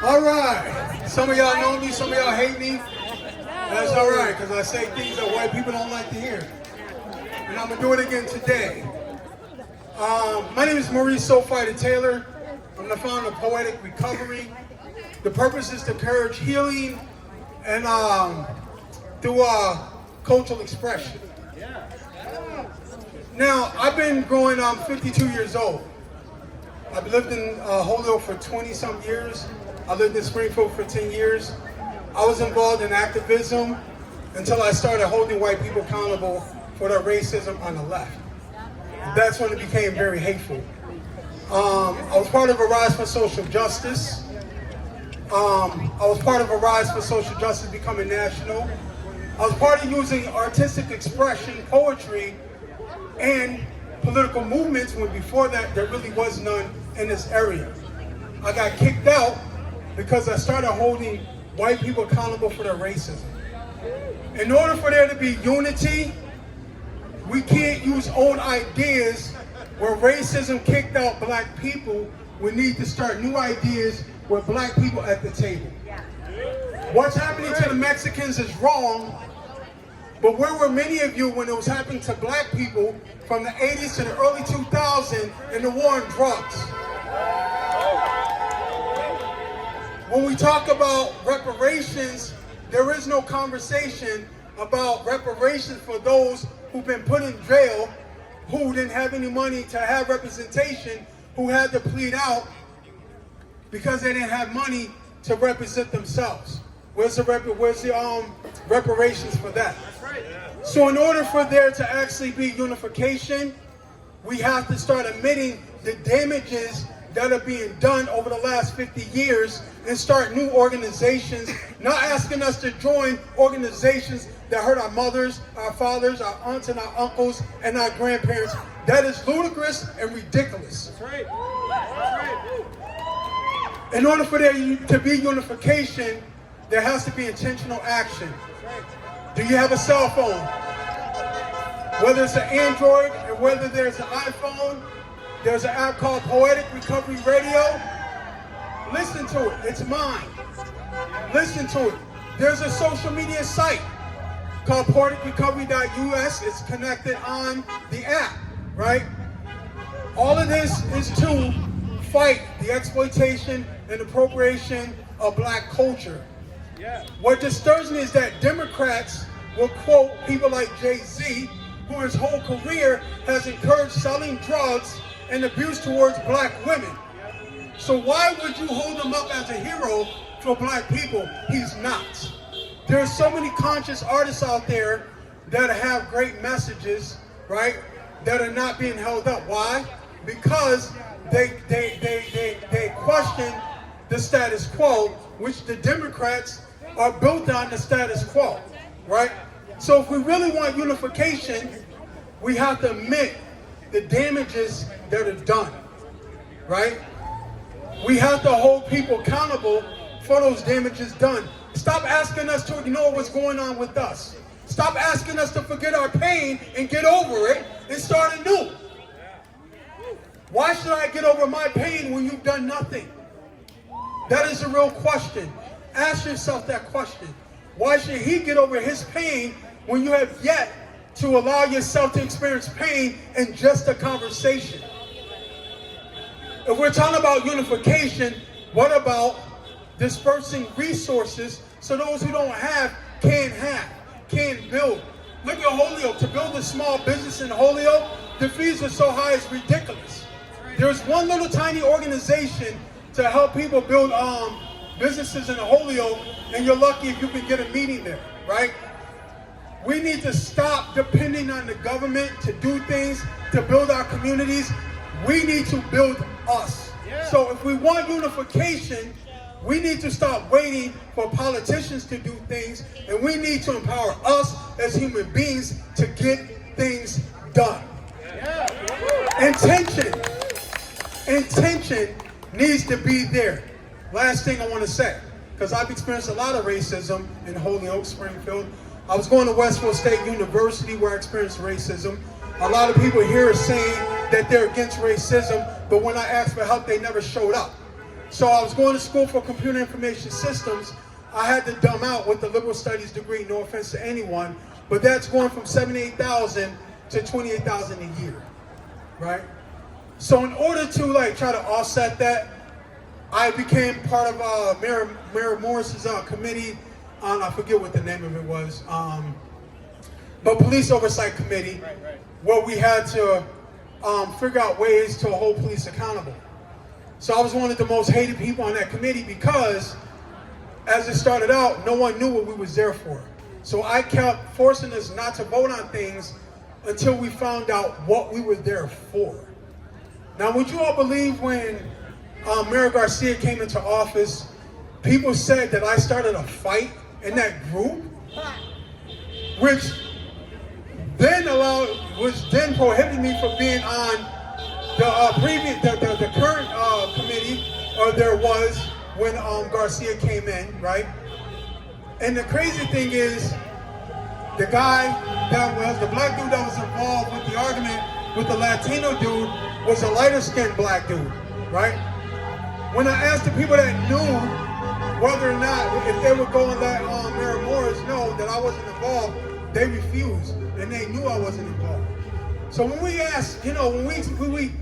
All right. Some of y'all know me, some of y'all hate me. That's all right, because I say things that white people don't like to hear. And I'm going to do it again today. My name is Maurice Soulfighter Taylor. I'm the founder of Poetic Recovery. The purpose is to encourage healing and through cultural expression. Now, I've been growing, I'm 52 years old. I've lived in Holyoke for 20-some years. I lived in Springfield for 10 years. I was involved in activism until I started holding white people accountable for their racism on the left. That's when it became very hateful. I was part of a rise for social justice. Becoming national. I was part of using artistic expression, poetry, and political movements when before that there really was none in this area. I got kicked out because I started holding white people accountable for their racism. In order for there to be unity, we can't use old ideas where racism kicked out black people. We need to start new ideas with black people at the table. What's happening to the Mexicans is wrong, but where were many of you when it was happening to black people from the 80s to the early 2000s in the war on drugs? When we talk about reparations, there is no conversation about reparations for those who've been put in jail, who didn't have any money to have representation, who had to plead out because they didn't have money to represent themselves. Where's the reparations for that? So in order for there to actually be unification, we have to start admitting the damages that are being done over the last 50 years and start new organizations, not asking us to join organizations that hurt our mothers, our fathers, our aunts and our uncles, and our grandparents. That is ludicrous and ridiculous. That's right. That's right. In order for there to be unification, there has to be intentional action. Do you have a cell phone? Whether it's an Android or whether there's an iPhone, there's an app called Poetic Recovery Radio. Listen to it. It's mine. Listen to it. There's a social media site called poeticrecovery.us. It's connected on the app, right? All of this is to fight the exploitation and appropriation of black culture. What disturbs me is that Democrats will quote people like Jay-Z, who his whole career has encouraged selling drugs and abuse towards black women. So why would you hold him up as a hero for black people? He's not. There's so many conscious artists out there that have great messages, right, that are not being held up. Why? Because they question the status quo, which the Democrats are built on the status quo, right? So if we really want unification, we have to admit the damages that are done, right? We have to hold people accountable for those damages done. Stop asking us to ignore what's going on with us. Stop asking us to forget our pain and get over it and start anew. Why should I get over my pain when you've done nothing? That is a real question. Ask yourself that question. Why should he get over his pain when you have yet to allow yourself to experience pain in just a conversation? If we're talking about unification, what about dispersing resources so those who don't have, can build? Look at Holyoke. To build a small business in Holyoke, the fees are so high it's ridiculous. There's one little tiny organization to help people build businesses in Holyoke, and you're lucky if you can get a meeting there, right? We need to stop depending on the government to do things, to build our communities. We need to build us. So if we want unification, we need to stop waiting for politicians to do things, and we need to empower us as human beings to get things done. Intention needs to be there. Last thing I want to say, because I've experienced a lot of racism in Holyoke, Springfield. I was going to Westfield State University where I experienced racism. A lot of people here are saying that they're against racism, but when I asked for help, they never showed up. So I was going to school for computer information systems. I had to dumb out with the liberal studies degree, no offense to anyone, but that's going from $78,000 to $28,000 a year, right? So in order to try to offset that, I became part of Mayor Morris's committee on, I forget what the name of it was, but Police Oversight Committee, where we had to figure out ways to hold police accountable. So I was one of the most hated people on that committee because as it started out, no one knew what we was there for. So I kept forcing us not to vote on things until we found out what we were there for. Now, would you all believe when Mayor Garcia came into office, people said that I started a fight in that group, which then prohibited me from being on the current committee, or there was when Garcia came in, right? And the crazy thing is, the black dude that was involved with the argument with the Latino dude was a lighter skinned black dude, right? When I asked the people that knew whether or not, if they would go and let Mayor Morris know that I wasn't involved, they refused, and they knew I wasn't involved. So when we ask, when we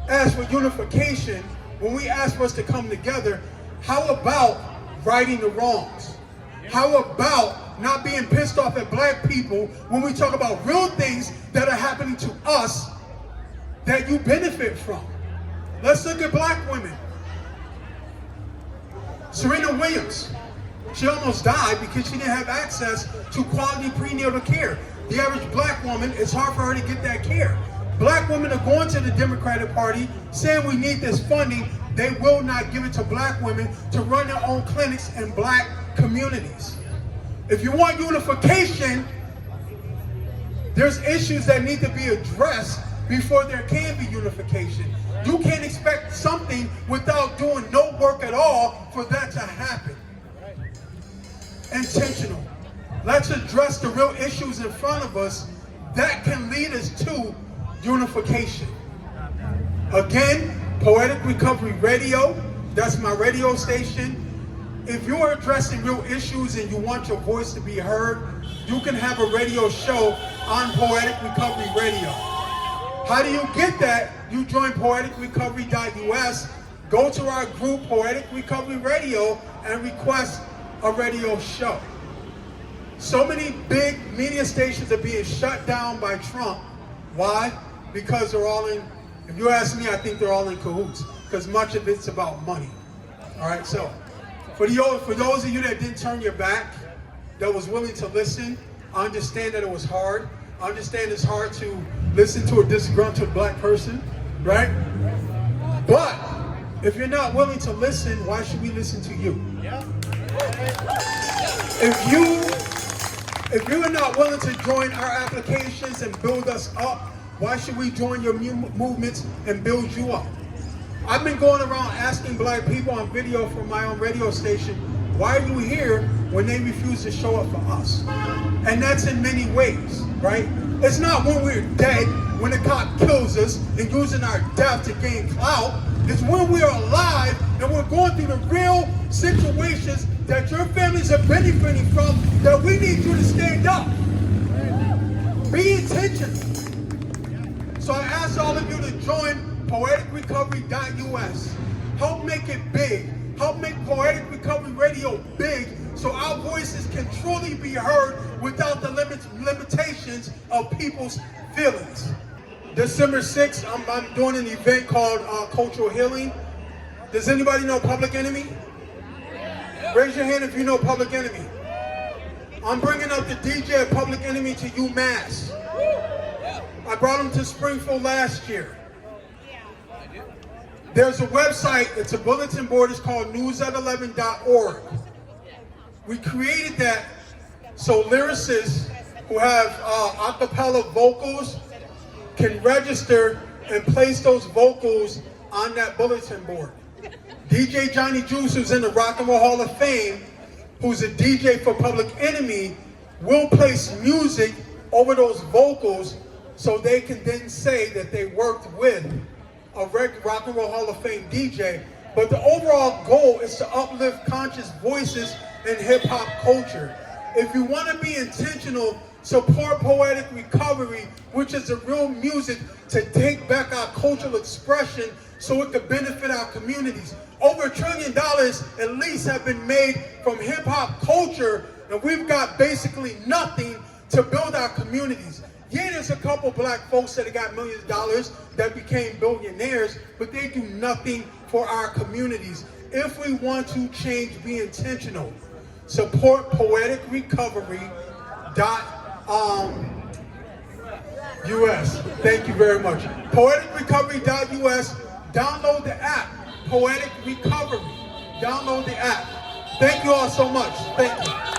ask for unification, when we ask for us to come together, how about righting the wrongs? How about not being pissed off at black people when we talk about real things that are happening to us that you benefit from? Let's look at black women. Serena Williams, she almost died because she didn't have access to quality prenatal care. The average black woman, it's hard for her to get that care. Black women are going to the Democratic Party saying we need this funding. They will not give it to black women to run their own clinics in black communities. If you want unification, there's issues that need to be addressed before there can be unification. You can't expect something without doing no work at all for that to happen. Intentional. Let's address the real issues in front of us that can lead us to unification. Again, Poetic Recovery Radio, that's my radio station. If you are addressing real issues and you want your voice to be heard, you can have a radio show on Poetic Recovery Radio. How do you get that? You join poeticrecovery.us, go to our group, Poetic Recovery Radio, and request a radio show. So many big media stations are being shut down by Trump. Why? Because they're all in, if you ask me, I think they're all in cahoots, because much of it's about money. All right, so for those of you that didn't turn your back, that was willing to listen, I understand that it was hard. I understand it's hard to listen to a disgruntled black person, right? But if you're not willing to listen, why should we listen to you? If you are not willing to join our applications and build us up, why should we join your movements and build you up? I've been going around asking black people on video from my own radio station, why are you here when they refuse to show up for us? And that's in many ways, right? It's not when we're dead, when the cop kills us and using our death to gain clout. It's when we are alive and we're going through the real situations that your families are benefiting from, that we need you to stand up. Be intentional. So I ask all of you to join poeticrecovery.us. Help make it big. Help make Poetic Recovery Radio big so our voices can truly be heard without the limitations of people's feelings. December 6th, I'm doing an event called Cultural Healing. Does anybody know Public Enemy? Raise your hand if you know Public Enemy. I'm bringing up the DJ of Public Enemy to UMass. I brought him to Springfield last year. There's a website, it's a bulletin board, it's called news@11.org. We created that so lyricists who have a cappella vocals can register and place those vocals on that bulletin board. DJ Johnny Juice, who's in the Rock and Roll Hall of Fame, who's a DJ for Public Enemy, will place music over those vocals so they can then say that they worked with a Rock and Roll Hall of Fame DJ. But the overall goal is to uplift conscious voices in hip-hop culture. If you want to be intentional, support Poetic Recovery, which is the real music to take back our cultural expression so it could benefit our communities. Over $1 trillion at least have been made from hip-hop culture, and we've got basically nothing to build our communities. Yeah, there's a couple black folks that have got millions of dollars that became billionaires, but they do nothing for our communities. If we want to change, be intentional. Support poeticrecovery.us. Thank you very much. Poeticrecovery.us. Download the app, Poetic Recovery. Download the app. Thank you all so much. Thank you.